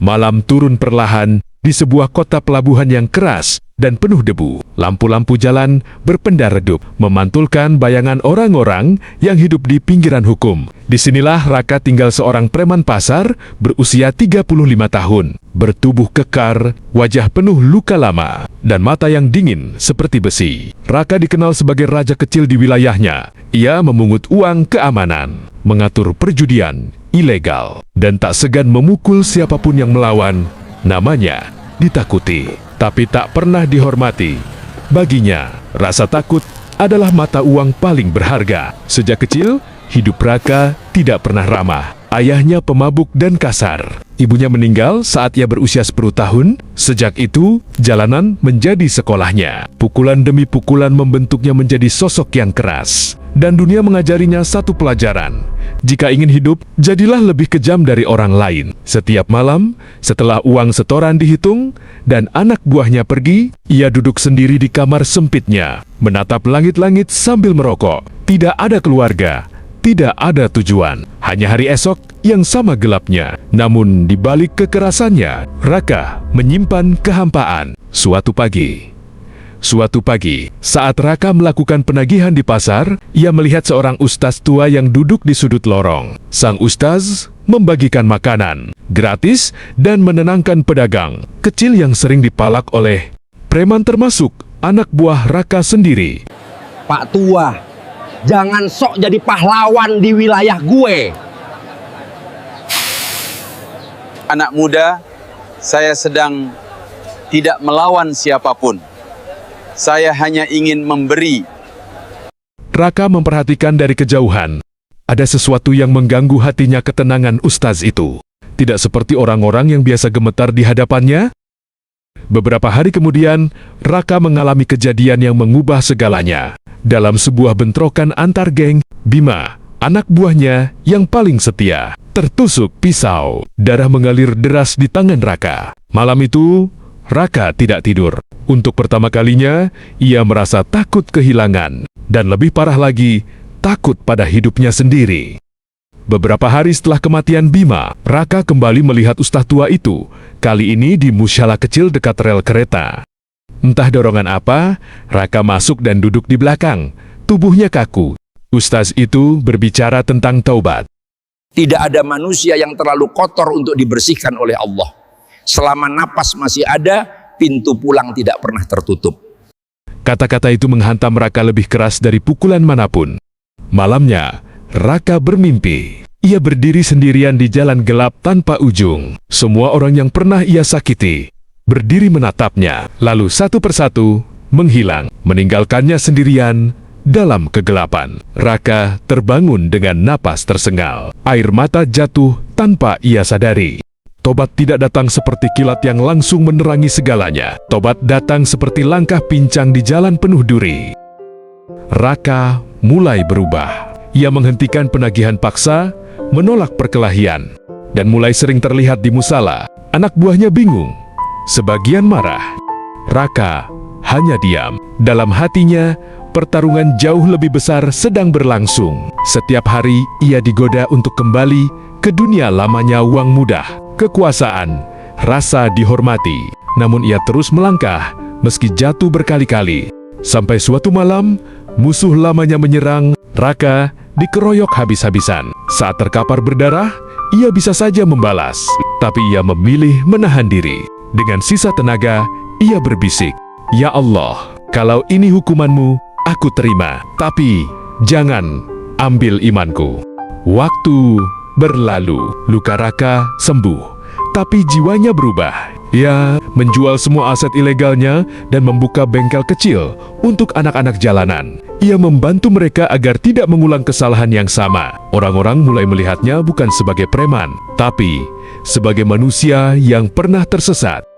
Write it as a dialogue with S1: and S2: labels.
S1: Malam turun perlahan di sebuah kota pelabuhan yang keras dan penuh debu. Lampu-lampu jalan berpendar redup, memantulkan bayangan orang-orang yang hidup di pinggiran hukum. Disinilah Raka tinggal, seorang preman pasar berusia 35 tahun, bertubuh kekar, wajah penuh luka lama, dan mata yang dingin seperti besi. Raka dikenal sebagai raja kecil di wilayahnya. Ia memungut uang keamanan, mengatur perjudian ilegal, dan tak segan memukul siapapun yang melawan. Namanya ditakuti, tapi tak pernah dihormati. Baginya, rasa takut adalah mata uang paling berharga. Sejak kecil, hidup Raka tidak pernah ramah. Ayahnya pemabuk dan kasar. Ibunya meninggal saat ia berusia 10 tahun. Sejak itu, jalanan menjadi sekolahnya. Pukulan demi pukulan membentuknya menjadi sosok yang keras. Dan dunia mengajarinya satu pelajaran. Jika ingin hidup, jadilah lebih kejam dari orang lain. Setiap malam, setelah uang setoran dihitung dan anak buahnya pergi, ia duduk sendiri di kamar sempitnya, menatap langit-langit sambil merokok. Tidak ada keluarga, tidak ada tujuan, hanya hari esok yang sama gelapnya. Namun di balik kekerasannya, Raka menyimpan kehampaan. Suatu pagi, saat Raka melakukan penagihan di pasar, ia melihat seorang ustaz tua yang duduk di sudut lorong. Sang ustaz membagikan makanan gratis dan menenangkan pedagang kecil yang sering dipalak oleh preman, termasuk anak buah Raka sendiri.
S2: Pak Tua, jangan sok jadi pahlawan di wilayah gue.
S3: Anak muda, saya sedang tidak melawan siapapun. Saya hanya ingin memberi.
S1: Raka memperhatikan dari kejauhan. Ada sesuatu yang mengganggu hatinya ketenangan ustaz itu. Tidak seperti orang-orang yang biasa gemetar di hadapannya. Beberapa hari kemudian, Raka mengalami kejadian yang mengubah segalanya. Dalam sebuah bentrokan antar geng, Bima, anak buahnya yang paling setia, tertusuk pisau. Darah mengalir deras di tangan Raka. Malam itu, Raka tidak tidur. Untuk pertama kalinya, ia merasa takut kehilangan. Dan lebih parah lagi, takut pada hidupnya sendiri. Beberapa hari setelah kematian Bima, Raka kembali melihat ustaz tua itu. Kali ini di musyalah kecil dekat rel kereta. Entah dorongan apa, Raka masuk dan duduk di belakang. Tubuhnya kaku. Ustaz itu berbicara tentang taubat.
S2: Tidak ada manusia yang terlalu kotor untuk dibersihkan oleh Allah. Selama napas masih ada, pintu pulang tidak pernah tertutup.
S1: Kata-kata itu menghantam Raka lebih keras dari pukulan manapun. Malamnya, Raka bermimpi. Ia berdiri sendirian di jalan gelap tanpa ujung. Semua orang yang pernah ia sakiti berdiri menatapnya, lalu satu persatu menghilang, meninggalkannya sendirian dalam kegelapan. Raka terbangun dengan napas tersengal. Air mata jatuh tanpa ia sadari. Tobat tidak datang seperti kilat yang langsung menerangi segalanya. Tobat datang seperti langkah pincang di jalan penuh duri. Raka mulai berubah. Ia menghentikan penagihan paksa, menolak perkelahian, dan mulai sering terlihat di musala. Anak buahnya bingung, sebagian marah. Raka hanya diam. Dalam hatinya, pertarungan jauh lebih besar sedang berlangsung. Setiap hari, ia digoda untuk kembali ke dunia lamanya, uang mudah, kekuasaan, rasa dihormati. Namun ia terus melangkah, meski jatuh berkali-kali. Sampai suatu malam, musuh lamanya menyerang. Raka dikeroyok habis-habisan. Saat terkapar berdarah, ia bisa saja membalas. Tapi ia memilih menahan diri. Dengan sisa tenaga, ia berbisik, "Ya Allah, kalau ini hukumanmu, aku terima. Tapi jangan ambil imanku." Waktu berlalu, luka Raka sembuh, tapi jiwanya berubah. Ia menjual semua aset ilegalnya dan membuka bengkel kecil untuk anak-anak jalanan. Ia membantu mereka agar tidak mengulang kesalahan yang sama. Orang-orang mulai melihatnya bukan sebagai preman, tapi sebagai manusia yang pernah tersesat.